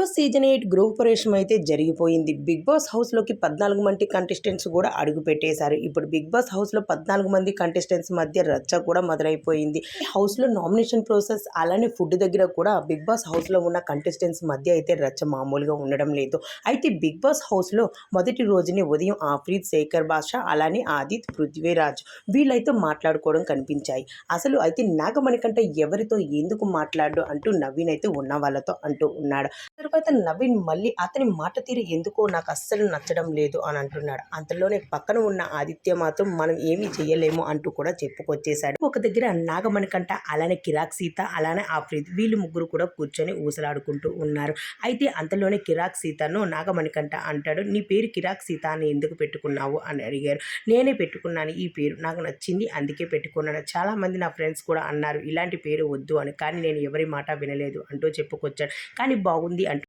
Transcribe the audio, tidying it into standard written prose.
Boss season 8 గృహప్రవేశం అయితే జరిగిపోయింది. బిగ్ బాస్ హౌస్‌లోకి 14 మంది కంటెస్టెంట్స్ కూడా అడుగుపెట్టేశారు. ఇప్పుడు బిగ్ బాస్ హౌస్‌లో 14 మంది కంటెస్టెంట్స్ మధ్య రచ్చ కూడా మొదలైపోయింది. ఈ హౌస్‌లో నామినేషన్ ప్రాసెస్ అలానే ఫుడ్ దగ్గర కూడా బిగ్ బాస్ హౌస్‌లో ఉన్న కంటెస్టెంట్స్ మధ్య అయితే రచ్చ మామూలుగా ఉండడం లేదు. అయితే బిగ్ బాస్ హౌస్‌లో మొదటి రోజునే ఉదయం ఆఫ్రీద్, శేఖర్ బాషా అలానే ఆదిత్, పృథ్వీరాజ్ వీళ్ళైతే మాట్లాడుకోవడం కనిపించాయి. అసలు అయితే నాగమణికంట ఎవరితో ఎందుకు మాట్లాడు అంటూ నవీన్ అయితే ఉన్న వాళ్ళతో అంటూ ఉన్నాడు. తర్వాత నవీన్ మళ్ళీ అతని మాట తీరు ఎందుకో నాకు అస్సలు నచ్చడం లేదు అని అంటున్నాడు. అంతలోనే పక్కన ఉన్న ఆదిత్య మాత్రం మనం ఏమీ చేయలేము అంటూ కూడా చెప్పుకొచ్చేశాడు. ఒక దగ్గర నాగమణికంట అలానే కిరాక్ సీత అలానే ఆఫ్రీద్ వీళ్ళు ముగ్గురు కూడా కూర్చొని ఊసలాడుకుంటూ ఉన్నారు. అయితే అంతలోనే కిరాక్ సీతను నాగమణికంట అంటాడు, నీ పేరు కిరాక్ సీత అని ఎందుకు పెట్టుకున్నావు అని అడిగారు. నేనే పెట్టుకున్నాను ఈ పేరు, నాకు నచ్చింది అందుకే పెట్టుకున్నాను. చాలా మంది నా ఫ్రెండ్స్ కూడా అన్నారు ఇలాంటి పేరు వద్దు అని, కానీ నేను ఎవరి మాట వినలేదు అంటూ చెప్పుకొచ్చాడు. కానీ బాగుంది అంటూ